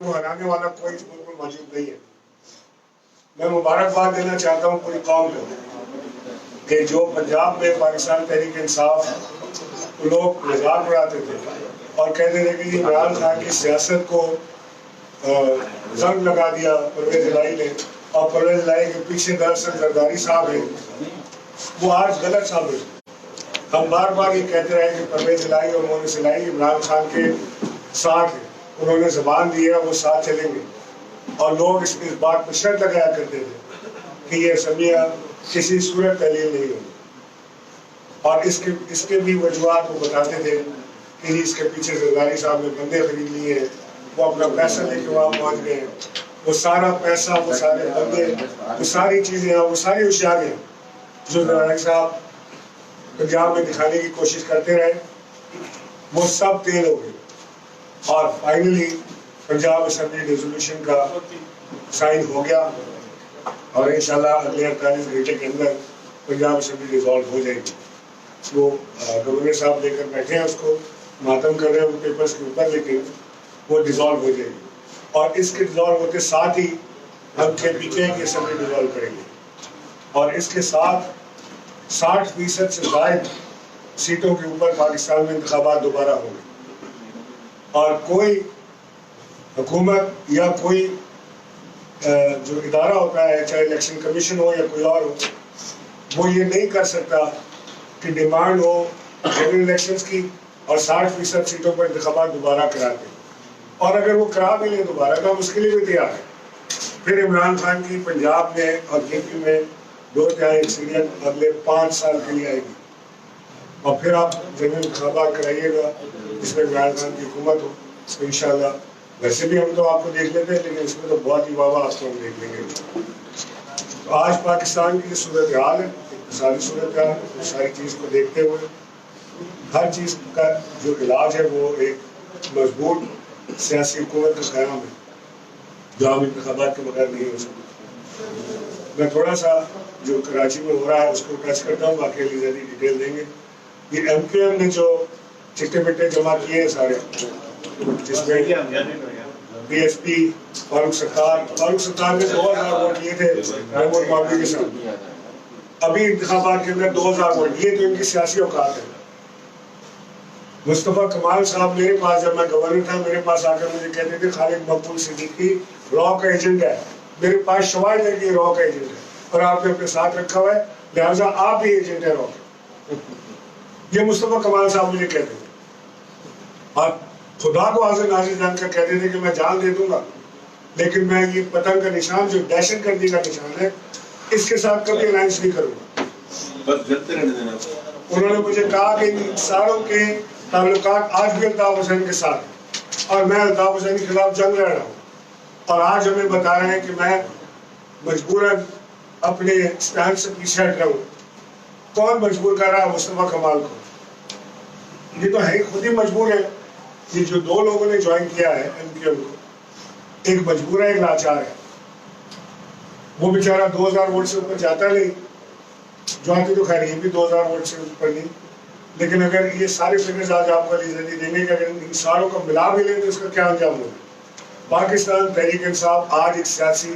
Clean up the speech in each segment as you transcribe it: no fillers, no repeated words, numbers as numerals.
کو ہرانے والا کوئی اس ملک میں موجود نہیں ہے. میں مبارکباد دینا چاہتا ہوں پوری قوم کو کہ جو پنجاب میں پاکستان تحریک انصاف لوگ مذاق اڑاتے تھے اور کہتے تھے کہ عمران خان کی سیاست کو زنگ لگا دیا پرویز الہی نے، اور پرویز الہی کے پیچھے دراصل زرداری صاحب ہیں، وہ آج غلط ثابت ہے. ہم بار بار یہ کہتے رہے کہ پرویز الہی اور مونس الہی عمران خان کے ساتھ ہیں، انہوں نے زبان دی ہے وہ ساتھ چلیں گے، اور لوگ اس بات پر شرط لگایا کرتے تھے کہ یہ اسمبلیہ کسی صورت تحلیل نہیں ہوگی، اور اس کے بھی وجوہات وہ بتاتے تھے کہ اس کے پیچھے زرداری صاحب نے بندے خرید لیے ہیں، وہ اپنا پیسہ لے کے وہاں پہنچ گئے، وہ سارا پیسہ، وہ سارے بندے، وہ ساری چیزیں، وہ ساری ہوشیاریاں جو زرداری صاحب پنجاب میں دکھانے کی کوشش کرتے رہے وہ سب تیل ہو گئے. اور فائنلی پنجاب اسمبلی ریزولوشن کا سائن ہو گیا، اور انشاءاللہ اگلے 48 گھنٹے کے اندر پنجاب اسمبلی ریزالو ہو جائے گی. وہ گورنر صاحب لے کر بیٹھے ہیں، اس کو ماتم کر رہے ہیں ان پیپرز کے اوپر، لیکن وہ ڈیزالو ہو جائے گی. اور اس کے ڈیزالو ہوتے ساتھ ہی ہم KPK کی اسمبلی ڈیزالو کریں گے، اور اس کے ساتھ 60% سے زائد سیٹوں کے اوپر پاکستان میں انتخابات دوبارہ ہوں گے، اور کوئی حکومت یا کوئی جو ادارہ ہوتا ہے، چاہے الیکشن کمیشن ہو یا کوئی اور ہو، وہ یہ نہیں کر سکتا کہ ڈیمانڈ ہو جنرل الیکشنز کی اور 60% سیٹوں پر انتخابات دوبارہ کرا دیں، اور اگر وہ کرا بھی لیں دوبارہ تو ہم اس کے لیے بھی تیار ہیں. پھر عمران خان کی پنجاب میں اور KP میں 2/3 اکثریت اگلے 5 سال کے لیے آئے گی، اور پھر آپ جنرل انتخابات کرائیے گا جس میں عمران خان کی حکومت ہو انشاءاللہ. ویسے بھی ہم تو آپ کو دیکھ لیتے ہیں، لیکن اس میں تو بہت ہی واہ آپ کو ہم دیکھ لیں گے. تو آج پاکستان کی صورتحال ہے، اقتصادی صورتحال، ساری چیز کو دیکھتے ہوئے ہر چیز کا جو علاج ہے وہ ایک مضبوط سیاسی حکومت کا قیام ہے جو ہم انتخابات کے بغیر نہیں ہو سکتے. میں تھوڑا سا جو کراچی میں ہو رہا ہے اس کو ٹچ کرتا ہوں، باقی علی زیادہ ڈیٹیل دیں گے. یہ MKM نے جو چٹے بٹے جمع کیے ہیں سارے، جس میں BSP فاروق ستار نے 2000 ووٹ لیے تھے محمود معاوی کے ساتھ، ابھی انتخابات کے اندر 2000 ووٹ، یہ تو ان کی سیاسی اوقات ہے. مصطفیٰ کمال صاحب میرے پاس جب میں گورنر تھا، میرے پاس آ کر مجھے کہتے تھے خالد مقبول صدیقی را کا ایجنٹ ہے. میرے پاس شواہد ہے کہ یہ را کا ایجنٹ ہے، اور آپ نے اپنے ساتھ رکھا ہوا ہے، لہٰذا آپ بھی ایجنٹ ہے را کا. یہ مصطفیٰ کمال صاحب مجھے کہتے تھے، اور خدا کو حاضر ناظر جان کر کہتے تھے کہ میں جان دے دوں گا، لیکن میں یہ پتنگ کا نشان جو دہشت گردی کا نشان ہے اس کے ساتھ کبھی الائنس نہیں کروں گا. بس جلتے رہنے دینا. انہوں نے مجھے کہا کہ ان ساروں کے تعلقات آج بھی الطاف حسین کے ساتھ ہیں، اور میں الطاف حسین کے خلاف جنگ لڑ رہا ہوں، اور آج ہمیں بتا رہے ہیں کہ میں مجبوراً اپنے اسٹینڈ سے پیچھے ہٹ رہا ہوں. کون مجبور کر رہا ہے؟ مصطفیٰ کمال کو. یہ تو ہے خود ہی مجبور ہے. یہ جو 2 لوگوں نے جوائن کیا ہے MKM کو، ایک مجبور ہے، ایک لاچار ہے. وہ بیچارہ 2000 ووٹ سے اوپر جاتا نہیں، جو آتی تو خیر یہ بھی 2000 ووٹ سے اوپر نہیں، لیکن اگر یہ سارے فگرز آج آپ کو علی زیدی دیں گے کہ اگر ان ساروں کو ملا بھی لیں تو اس کا کیا انجام ہوگا. پاکستان تحریک انصاف آج ایک سیاسی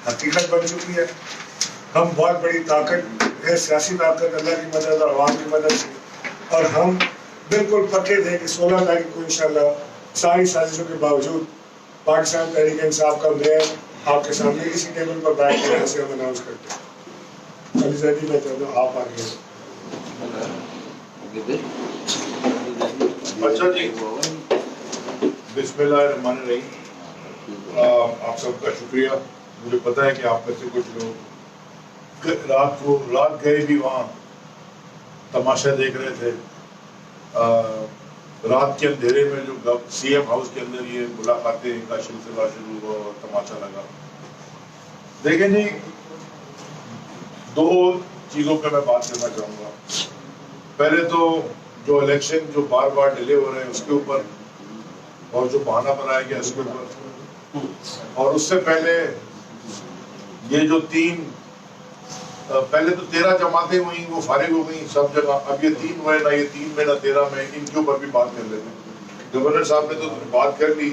حقیقت بن چکی ہے. ہم بہت بڑی طاقت ہے، سیاسی طاقت، اللہ کی مدد اور عوام کی مدد سے، اور ہم بالکل پکے تھے کہ 16 تاریخ کو انشاءاللہ ساری سازشوں کے باوجود پاکستان تحریک انصاف کا میئر آپ کے سامنے اسی ٹیبل پر بیٹھ کر سے ہم اناؤنس کرتے ہیں. علی زیدی میں چاہتا ہوں آپ آگے. اچھا جی، بسم اللہ الرحمن الرحیم. آپ سب کا شکریہ. مجھے پتا ہے کہ آپ میں سے کچھ لوگ رات گئے بھی وہاں تماشا دیکھ رہے تھے. رات کے اندھیرے میں جو CM ہاؤس کے اندر یہ ملاقاتیں کا سلسلہ شروع ہوا اور تماشا لگا. دیکھیں جی، 2 چیزوں پہ میں بات کرنا چاہوں گا. پہلے تو جو الیکشن جو بار بار ڈیلے ہو رہے ہیں اس کے اوپر، اور جو بہانہ بنایا گیا اس کے اوپر، اور اس سے پہلے یہ جو پہلے تو 13 جماعتیں ہوئیں وہ فارغ ہو گئیں سب جگہ. اب یہ 3 ہوئے، نہ یہ 3 میں نہ 13 میں، ان کے اوپر بھی بات کر لیتے ہیں. گورنر صاحب نے تو بات کر لی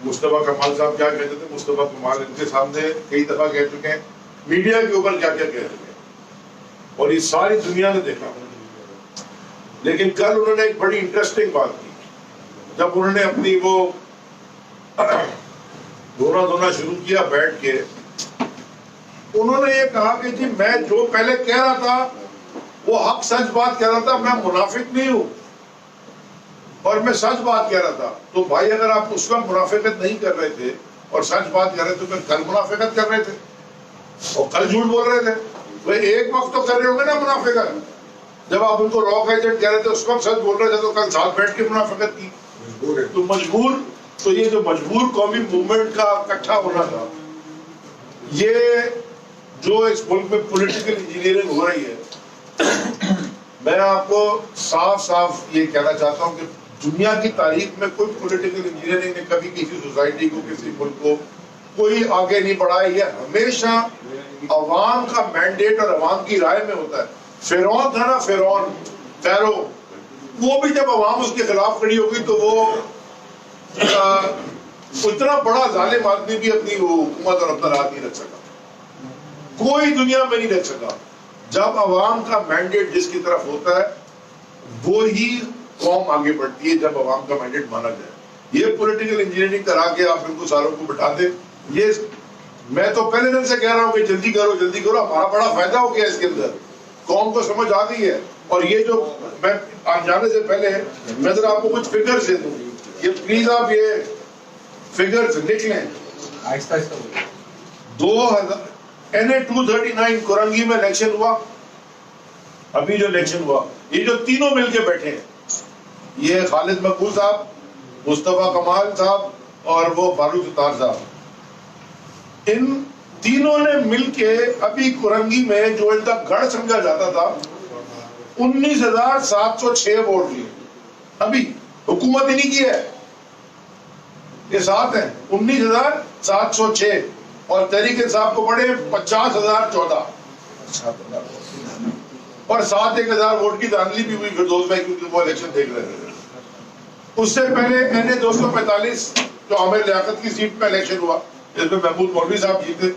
مصطفیٰ کمال صاحب کیا کہتے تھے، مصطفیٰ کمال ان کے سامنے کئی دفعہ کہہ چکے ہیں میڈیا کے اوپر کیا کیا کہہ چکے ہیں، اور یہ ساری دنیا نے دیکھا. لیکن کل انہوں نے ایک بڑی انٹرسٹنگ بات کی، جب انہوں نے اپنی وہ دھونا شروع کیا بیٹھ کے، انہوں نے یہ کہا کہ جی میں جو پہلے کہہ رہا تھا وہ حق سچ بات کہہ رہا تھا، میں منافق نہیں ہوں اور میں سچ بات کہہ رہا تھا. تو بھائی اگر آپ اس وقت منافقت نہیں کر رہے تھے اور سچ بات کر رہے تھے تو پھر کل منافقت کر رہے تھے اور کل جھوٹ بول رہے تھے. وہ ایک وقت تو کر رہے ہوں گے نا منافقت. جب آپ ان کو راک ایجنٹ کہہ رہے تھے اس وقت سچ بول رہے تھے تو کل ساتھ بیٹھ کے منافقت کی. تو مجبور، تو یہ جو مجبور قومی موومنٹ کا اکٹھا ہونا تھا، یہ جو اس ملک میں پولیٹیکل انجینئرنگ ہو رہی ہے، میں آپ کو صاف صاف یہ کہنا چاہتا ہوں کہ دنیا کی تاریخ میں کوئی پولیٹیکل انجینئرنگ نے کبھی کسی سوسائٹی کو، کسی ملک کو کوئی آگے نہیں بڑھایا. یہ ہمیشہ عوام کا مینڈیٹ اور عوام کی رائے میں ہوتا ہے. فرعون تھا نا، فرعون فیرو، وہ بھی جب عوام اس کے خلاف کھڑی ہوگی تو وہ اتنا بڑا ظالم آدمی بھی اپنی وہ حکومت اور اپنا راج نہیں رکھ سکا، کوئی دنیا میں نہیں رکھ سکا. جب عوام کا مینڈیٹ جس کی طرف ہوتا ہے وہی قوم آگے بڑھتی ہے، جب عوام کا مینڈیٹ مانا جائے. یہ پولیٹیکل انجینئرنگ کرا کے آپ ان کو ساروں کو بٹھا دیں. یہ میں تو پہلے دن سے کہہ رہا ہوں کہ جلدی کرو جلدی کرو، ہمارا بڑا فائدہ ہو گیا اس کے اندر، قوم کو سمجھ آ گئی ہے. اور یہ جو میں جانے سے پہلے میں ذرا آپ کو کچھ فگر سے دوں، یہ پلیز آپ یہ فگرز لکھ لیں. آہستہ آہستہ 239 کورنگی میں الیکشن ہوا، ابھی جو الیکشن ہوا، یہ جو تینوں مل کے بیٹھے ہیں، یہ خالد مقبول صاحب، مصطفیٰ کمال صاحب اور وہ فاروق ستار صاحب، ان تینوں نے مل کے ابھی کورنگی میں جو ان کا گڑھ سمجھا جاتا تھا 19,706 ووٹ لیے. ابھی حکومت ہی نہیں کی ہے، یہ ساتھ ہیں 19,706 اور تحریک انصاف کو پڑے 50,014 اور 7,000 ووٹ کی دھاندلی بھی ہوئی فردوس بھائی کیونکہ وہ الیکشن دیکھ رہے تھے. اس سے پہلے NA 245 جو عامر لیاقت کی سیٹ پہ الیکشن ہوا جس میں محمود مولوی صاحب جیتے.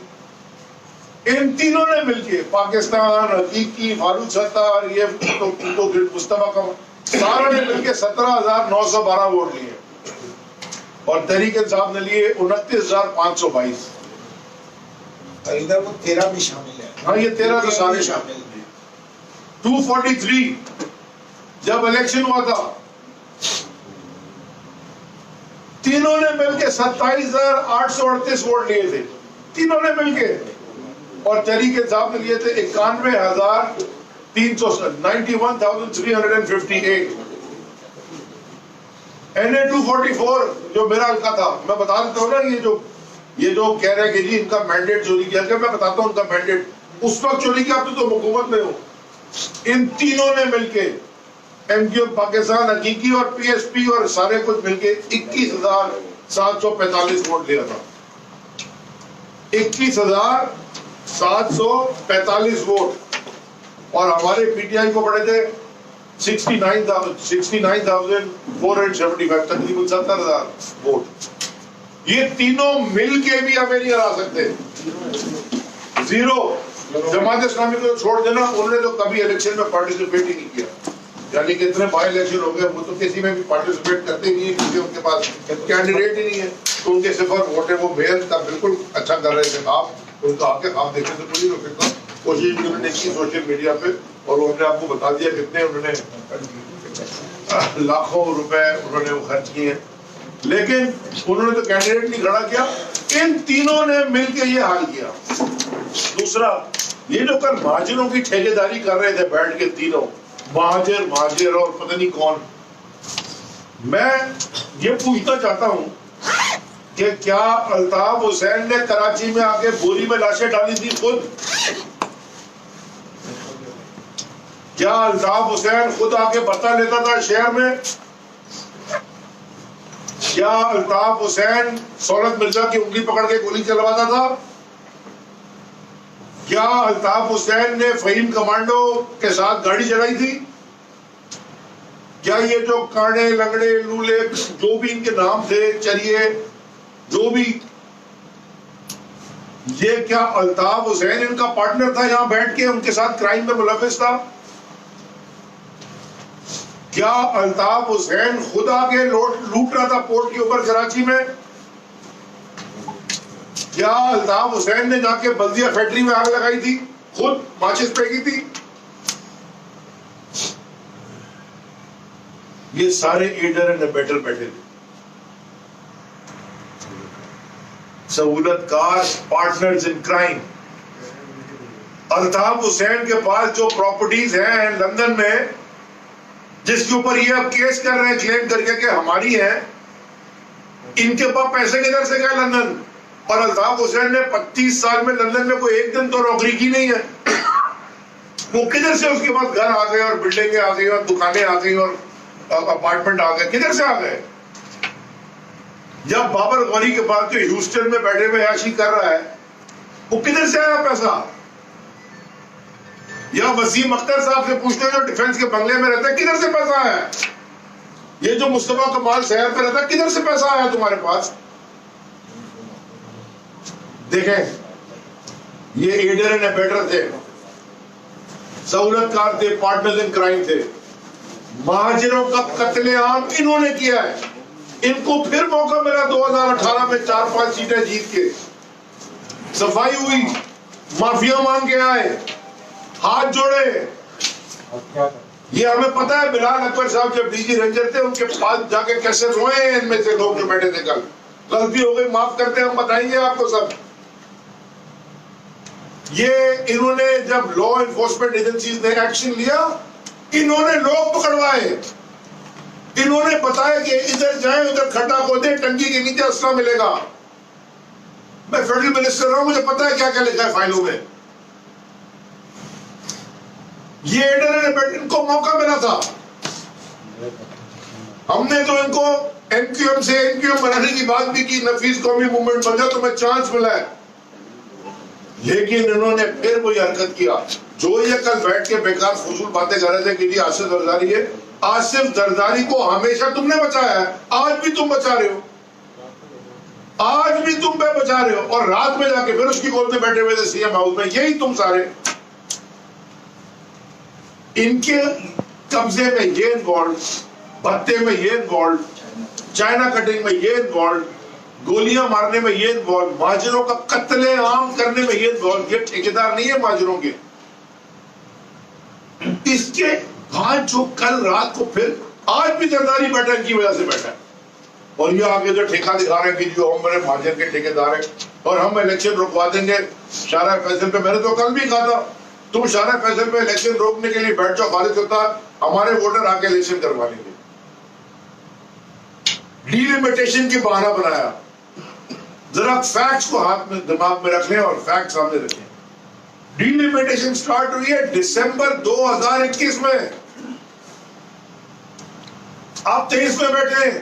ان تینوں نے مل کے پاکستان، حقیقی، فاروق ستار، یہ مصطفیٰ کمال، ساروں نے مل کے 17,912 ووٹ لیے اور تحریک انصاف نے لیے 29,522. ادھر وہ 13 بھی شامل ہے. ہاں یہ 13 تو سارے شامل. 243 جب الیکشن ہوا تھا تینوں نے مل کے 27,838 ووٹ لیے تھے، تینوں نے مل کے. اور تحریک انصاف نے لیے تھے 91,358. NA 244 جو میرا حلقہ تھا، میں بتا دیتا ہوں نا، یہ جو کہہ رہے ہیں کہ جی ان کا مینڈیٹ چوری کیا گیا، میں بتاتا ہوں ان کا مینڈیٹ اس وقت چوری کیا، آپ تو حکومت میں ہو. ان تینوں نے مل کے MQ پاکستان، حقیقی اور PSP اور سارے کچھ مل کے 21,745 ووٹ لیا تھا. 21,745 ووٹ. اور ہمارے PTI کو پڑے تھے 69,475 تقریباً 70,000 ووٹ. یہ تینوں مل کے بھی ہمیں نہیں ہرا سکتے. زیرو. جماعت اسلامی کو چھوڑ دینا، انہوں نے تو کبھی الیکشن میں پارٹیسپیٹ ہی نہیں کیا. یعنی کہ اتنے بائی الیکشن ہو گئے، وہ تو کسی میں بھی پارٹیسپیٹ کرتے نہیں ہیں کیونکہ ان کے پاس کینڈیڈیٹ ہی نہیں ہے. تو ان کے صفر ووٹ ہے. وہ میئر کا بالکل اچھا کر رہے تھے آپ، ان کا آپ کے خواب دیکھنے سے کوئی نہیں روکتا. کوشش بھی انہوں نے کی سوشل میڈیا پہ، اور انہوں نے آپ کو بتا دیا کتنے انہوں نے لاکھوں روپے انہوں نے وہ خرچ کیے. لیکن انہوں نے تو کینڈیڈیٹ نہیں کھڑا کیا. ان تینوں نے مل کے یہ حال کیا. دوسرا، یہ جو کل مہاجروں کی ٹھیکیداری کر رہے تھے بیٹھ کے تینوں، مہاجر اور پتہ نہیں کون، میں یہ پوچھنا چاہتا ہوں کہ کیا الطاف حسین نے کراچی میں آ کے بوری میں لاشیں ڈالی تھی خود؟ کیا الطاف حسین خود آ کے بتا لیتا تھا شہر میں؟ کیا الطاف حسین سہولت مرزا کی انگلی پکڑ کے گولی چلواتا تھا؟ کیا الطاف حسین نے فہیم کمانڈو کے ساتھ گاڑی چلائی تھی؟ کیا یہ جو کاڑے، لنگڑے، لولے، جو بھی ان کے نام تھے، چریے، جو بھی یہ کیا الطاف حسین ان کا پارٹنر تھا یہاں بیٹھ کے ان کے ساتھ کرائم میں ملوث تھا؟ کیا الطاف حسین خود آ کے لوٹ رہا تھا پورٹ کے اوپر کراچی میں؟ کیا الطاف حسین نے جا کے بلدیہ فیکٹری میں آگ لگائی تھی، خود ماچس پھینکی تھی؟ یہ سارے ایڈر اینڈ ایبیٹر بیٹھے تھے، سہولت کار، پارٹنرز ان کرائم۔ الطاف حسین کے پاس جو پراپرٹیز ہیں لندن میں، جس کے اوپر یہ اب کیس کر رہے ہیں کلیم کر کے کہ ہماری ہیں، ان کے پاس پیسے کدھر سے گئے لندن؟ اور الطاف حسین نے 25 سال میں لندن میں کوئی ایک دن تو نوکری کی نہیں ہے، وہ کدھر سے اس کے پاس گھر آ گئے اور بلڈنگیں آ گئی اور دکانیں آ گئی اور اپارٹمنٹ آ گئے؟ کدھر سے آ گئے؟ جب بابر غوری کے پاس جو ہیوسٹن میں بیٹھے ہوئے عیاشی کر رہا ہے، وہ کدھر سے آیا پیسہ؟ یا وسیم اختر صاحب سے پوچھتے ہیں جو ڈیفنس کے بنگلے میں رہتا ہے، کدھر سے پیسہ آیا؟ یہ جو مصطفیٰ کمال شہر پہ رہتا ہے، کدھر سے پیسہ آیا تمہارے پاس؟ دیکھیں، یہ ایڈر اینڈ ایبیٹر تھے، سہولت کار تھے، پارٹنرز ان کرائم تھے۔ مہاجروں کا قتل عام انہوں نے کیا ہے۔ ان کو پھر موقع ملا 2018 میں 4-5 سیٹیں جیت کے، صفائی ہوئی، معافیا مانگ کے آئے، ہاتھ جوڑے۔ یہ ہمیں پتا ہے بلال اکبر صاحب جب ڈی جی رینجر تھے، ان کے پاس جا کے کیسے روئے ہیں ان میں سے لوگ جو بیٹھے تھے، کل غلطی ہو گئی معاف کرتے ہیں، ہم بتائیں گے آپ کو سب۔ یہ انہوں نے جب لا انفورسمنٹ ایجنسیز نے ایکشن لیا، انہوں نے لوگ پکڑوائے، انہوں نے بتایا کہ ادھر جائیں، ادھر کھڈا کھودیں، ٹنکی کے نیچے اسلحہ ملے گا۔ میں فیڈرل منسٹر رہا ہوں، مجھے پتا ہے کیا کیا لکھا ہے فائلوں میں۔ یہ ایڈر اینڈ ان کو موقع ملا تھا، ہم نے تو ان کو ایم کیو ایم سے این کیو ایم بنانے کی بات بھی کی، نفیس قومی موومنٹ بن جا، تمہیں چانس ملا ہے، لیکن انہوں نے پھر کوئی حرکت کیا۔ جو یہ کل بیٹھ کے بیکار فضول باتیں کر رہے تھے کہ جی آصف زرداری ہے، آصف زرداری کو ہمیشہ تم نے بچایا ہے، آج بھی تم بچا رہے ہو، آج بھی تم پہ بچا رہے ہو، اور رات میں جا کے پھر اس کی گود میں بیٹھے ہوئے تھے سی ایم ہاؤس میں، یہی تم سارے۔ ان کے قبضے میں یہ انوالوڈ، بھتے میں یہ انوالوڈ، چائنا کٹنگ میں یہ انوالوڈ، گولیاں مارنے میں یہ انوالوڈ، مہاجروں کا قتل عام کرنے میں یہ انوالوڈ۔ یہ ٹھیکیدار نہیں ہے مہاجروں کے۔ اس کے بعد جو کل رات کو پھر آج بھی زرداری بیٹھا ان کی وجہ سے بیٹھا ہے، اور یہ آگے جو ٹھیکہ دکھا رہے ہیں کہ جو ہمارے مہاجر کے ٹھیکیدار ہیں اور ہم الیکشن رکوا دیں گے شارع فیصل پہ۔ میں نے تو کل بھی کہا تھا تم شارع فیصل پہ الیکشن روکنے کے لیے بیٹھ جاؤ، خالد ہوتا ہمارے ووٹر آ کے الیکشن کروا لیں گے۔ ڈیلیمیٹیشن کی بہانہ بنایا۔ ذرا فیکٹس کو ہاتھ میں دماغ میں رکھ لیں اور فیکٹ سامنے رکھیں۔ ڈیلیمیٹیشن سٹارٹ ہوئی ہے دسمبر 2021 میں، آپ 23 میں بیٹھے ہیں۔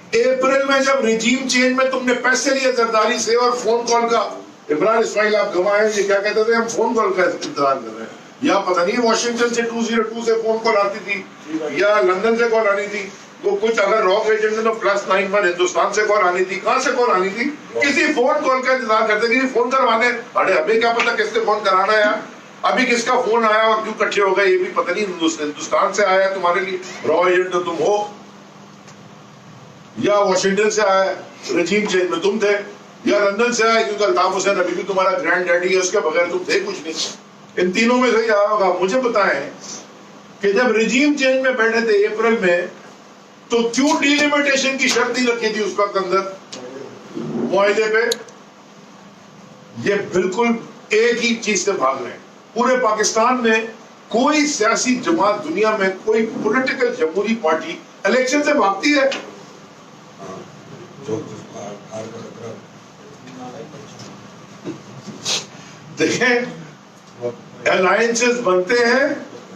اپریل میں جب ریجیم چینج میں تم نے پیسے لیے زرداری سے اور فون کال کا، عمران اسماعیل آپ گواہ ہیں، یہ کیا کہتے تھے، ہم فون کال کا انتظار کر رہے ہیں، یا پتہ نہیں واشنگٹن سے 202 سے فون کال آتی تھی یا لندن سے کال آنی تھی، وہ کچھ اگر راک ایجنٹ ہے تو +91 ہندوستان سے کال آنی تھی، کہاں سے کال آنی تھی، کسی فون کال کا انتظار کرتے تھے، فون کروانے، ارے ہمیں کیا پتا کس نے فون کرانا ہے، ابھی کس کا فون آیا اور کیوں کٹھے ہو گئے یہ بھی پتہ نہیں، ہندوستان سے آیا تمہارے لیے را ایجنٹ تو تم ہو، یا واشنگٹن سے آیا رجیم چینج میں تم تھے، یا لندن سے آیا کیونکہ الطاف حسین ابھی بھی تمہارا گرینڈ ڈیڈی ہے، اس کے بغیر تم تھے کچھ نہیں۔ ان تینوں میں سے ہی آیا ہوگا۔ مجھے بتائیں کہ جب رجیم چینج میں بیٹھے تھے اپریل میں، تو کیوں ڈیلیمیٹیشن کی شرط نہیں رکھی تھی اس وقت اندر معاہدے پہ؟ یہ بالکل ایک ہی چیز سے بھاگ رہے ہیں۔ پورے پاکستان میں کوئی سیاسی جماعت دنیا میں، کوئی پولیٹیکل جمہوری پارٹی الیکشن سے بھاگتی ہے؟ دیکھیں، الائنسز بنتے ہیں،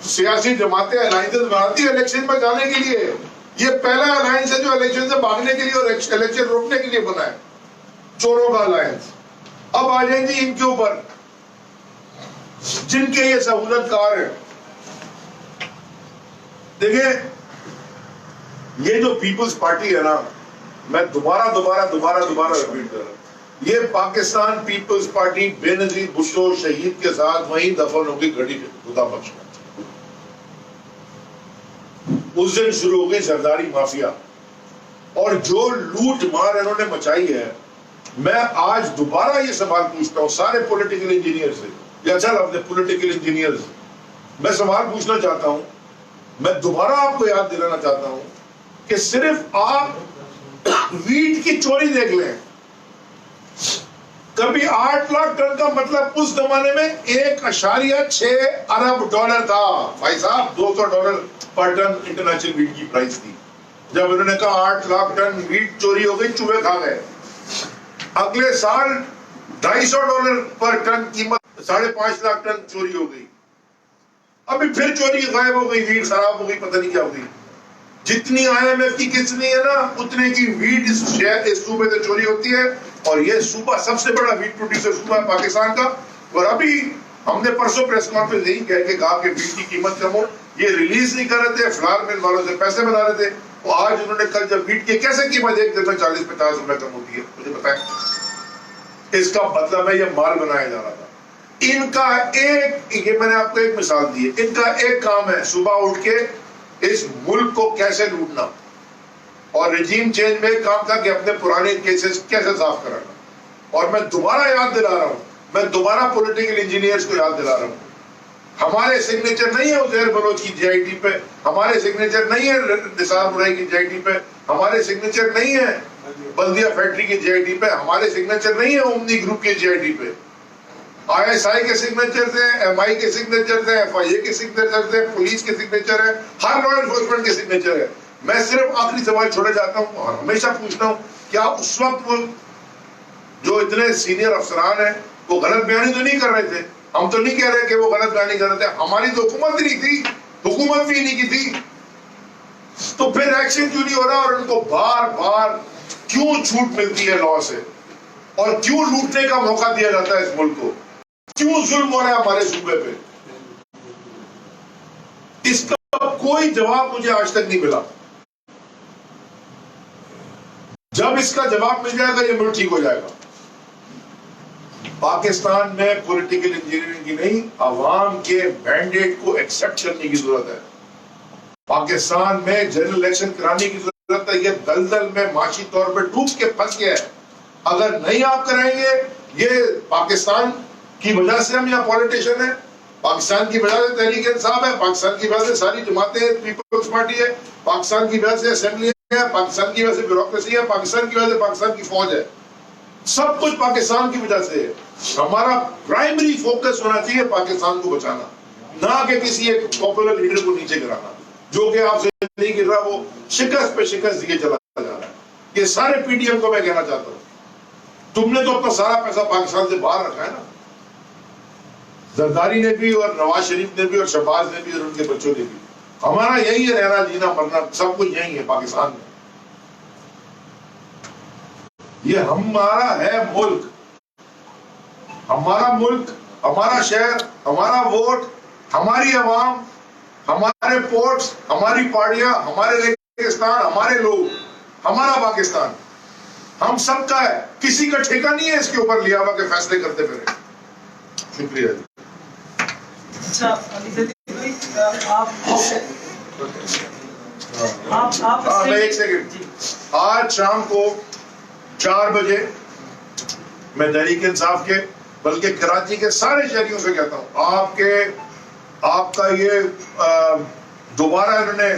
سیاسی جماعتیں الائنسز بناتی ہیں الیکشن میں جانے کے لیے۔ یہ پہلا الائنس ہے جو الیکشن سے بھاگنے کے لیے اور الیکشن روکنے کے لیے بنا ہے، چوروں کا الائنس۔ اب آ جائیں گے ان کے اوپر جن کے یہ سہولت کار ہے۔ دیکھیں، یہ جو پیپلز پارٹی ہے نا، میں دوبارہ ریپیٹ کر رہا ہوں، یہ پاکستان پیپلز پارٹی بے نظیر بھٹو شہید کے ساتھ وہیں دفن ہو گئی گھڑی خدا بخش میں۔ اس دن شروع ہو گئی زرداری مافیا، اور جو لوٹ مار انہوں نے مچائی ہے۔ میں آج دوبارہ یہ سوال پوچھتا ہوں سارے پولیٹیکل انجینئر سے، یا اچھا اپنے پولیٹیکل انجینئر سے میں سوال پوچھنا چاہتا ہوں، میں دوبارہ آپ کو یاد دلانا چاہتا ہوں کہ صرف آپ ویٹ کی چوری دیکھ لیں، کبھی 8 لاکھ ٹن کا مطلب اس زمانے میں 1.6 ارب ڈالر تھا بھائی صاحب، $200 پر ٹن انٹرنیشنل ویٹ کی پرائس تھی۔ جب انہوں نے کہا 8 لاکھ ٹن ویٹ چوری ہو گئی، چوہے کھا گئے۔ اگلے سال $250 پر ٹن قیمت، 5.5 لاکھ ٹن چوری ہو گئی۔ ابھی پھر چوری غائب ہو گئی، ویٹ خراب ہو گئی، پتہ نہیں کیا ہو گئی۔ جتنی IMF کی کتنی ہے نا، اتنے کی ویٹ اس صوبے سے چوری ہوتی ہے، اور یہ صوبہ سب سے بڑا ویٹ پروڈیوسر صوبہ ہے پاکستان کا۔ اور ابھی ہم نے پرسوں پریس کانفرنس یہی کہہ کے کہا کہ ویٹ کی قیمت کم ہو، یہ ریلیز نہیں کر رہے تھے، فلار مل والوں سے پیسے بنا رہے تھے، اور آج انہوں نے کل جب ویٹ کی کیسے قیمت ایک دن میں 40-50 روپے کم ہوتی ہے، مجھے بتائیں۔ اس کا مطلب ہے یہ مال بنایا جا رہا تھا۔ ان کا یہ میں نے آپ کو ایک مثال دی ہے، ان کا ایک کام ہے صبح اٹھ کے اس ملک کو کیسے لوٹنا، اور رجیم چینج میں ایک کام تھا کہ اپنے پرانے کیسز کیسے صاف کرانا۔ اور میں دوبارہ یاد دلا رہا ہوں، میں دوبارہ پولیٹیکل انجینئرز کو یاد دلا رہا ہوں، ہمارے سگنیچر نہیں ہے عزیر بلوچ کی JIT پہ، ہمارے سگنیچر نہیں ہے نثار برائی کی JIT پہ، ہمارے سگنیچر نہیں ہے بلدیہ فیکٹری کی JIT پہ، ہمارے سگنیچر نہیں ہے اومنی گروپ کی JIT پہ۔ ISI کے سگنیچر ہیں، MI کے سگنیچر ہیں، FIA کے سگنیچر ہیں، پولیس کے سگنیچر ہیں، ہر لا انفورسمنٹ کے سگنیچر ہے۔ میں صرف آخری سوال چھوڑے جاتا ہوں اور ہمیشہ پوچھتا ہوں، کیا اس وقت وہ جو اتنے سینئر افسران ہیں وہ غلط بیانی تو نہیں کر رہے تھے؟ ہم تو نہیں کہہ رہے کہ وہ غلط بیانی کر رہے تھے، ہماری تو حکومت ہی نہیں تھی، حکومت بھی نہیں کی تھی، تو پھر ایکشن کیوں نہیں ہو رہا؟ اور ان کو بار بار کیوں چھوٹ ملتی ہے لا سے، اور کیوں لوٹنے کا موقع دیا جاتا ہے اس ملک کو، کیوں ظلم ہو رہا ہے ہمارے صوبے پہ؟ اس کا کوئی جواب مجھے آج تک نہیں ملا۔ جب اس کا جواب مل جائے گا یہ ملک ٹھیک ہو جائے گا۔ پاکستان میں پولیٹیکل انجینئرنگ کی نہیں، عوام کے مینڈیٹ کو ایکسپٹ کرنے کی ضرورت ہے۔ پاکستان میں جنرل الیکشن کرانے کی ضرورت ہے۔ یہ دلدل میں معاشی طور پہ ڈوب کے پھنس گیا ہے۔ اگر نہیں آپ کریں گے، یہ پاکستان کی وجہ سے ہم یہاں پولیٹیشن ہیں، پاکستان کی وجہ سے تحریک انصاف ہے، پاکستان کی وجہ سے ساری جماعتیں پیپلز پارٹی ہے، پاکستان کی وجہ سے اسمبلی ہے، پاکستان کی وجہ سے بیوروکریسی ہے، پاکستان کی وجہ سے پاکستان کی فوج ہے، سب کچھ پاکستان کی وجہ سے ہے۔ ہمارا پرائمری فوکس ہونا چاہیے پاکستان کو بچانا، نہ کہ کسی ایک پاپولر لیڈر کو نیچے گرانا، جو کہ آپ سے نہیں گر رہا، وہ شکست پہ شکست دیے چلا جا رہا ہے۔ یہ سارے PDM کو میں کہنا چاہتا ہوں، تم نے تو اپنا سارا پیسہ پاکستان سے باہر رکھا ہے نا، زرداری نے بھی اور نواز شریف نے بھی اور شہباز نے بھی اور ان کے بچوں نے بھی۔ ہمارا یہی ہے رہنا جینا مرنا، سب کچھ یہی ہے پاکستان میں۔ یہ ہمارا ہے ملک، ہمارا ملک، ہمارا شہر، ہمارا ووٹ، ہماری عوام، ہمارے پورٹس، ہماری پارٹیاں، ہمارے ریگستان، ہمارے لوگ، ہمارا پاکستان ہم سب کا ہے، کسی کا ٹھیکہ نہیں ہے اس کے اوپر لیا ہوا کہ فیصلے کرتے پھریں۔ شکریہ جی۔ اچھا میں ایک سیکنڈ، آج شام کو 4 بجے میں تحریک انصاف کے بلکہ کراچی کے سارے شہریوں سے کہتا ہوں، آپ کا یہ دوبارہ انہوں نے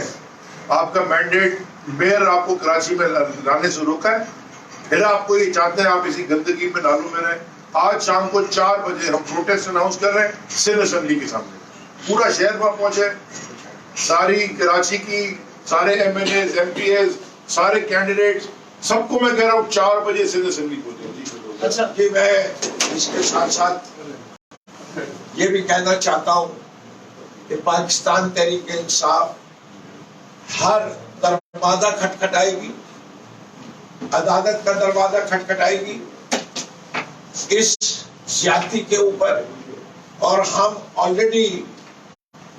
آپ کا مینڈیٹ میئر آپ کو کراچی میں لانے سے روکا ہے، پھر آپ کو یہ چاہتے ہیں آپ اسی گندگی میں ڈالو میں رہیں۔ آج شام کو 4 بجے ہم پروٹیسٹ اناؤنس کر رہے ہیں سندھ اسمبلی کے سامنے، پورا شہر وہاں پہنچے، ساری کراچی کی سارے MLAs MPs سارے کینڈیڈیٹس سب کو میں کہہ رہا ہوں 4 بجے سندھ اسمبلی پہنچے۔ اچھا جی، میں اس کے ساتھ ساتھ یہ بھی کہنا چاہتا ہوں کہ پاکستان تحریک انصاف ہر دروازہ کھٹکھٹائے گی، عدالت کا دروازہ کھٹکھٹائے گی اس زیادتی کے اوپر، اور ہم آلریڈی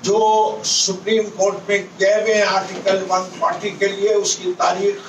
جو سپریم کورٹ میں گئے ہوئے ہیں آرٹیکل 140 کے لیے، اس کی تاریخ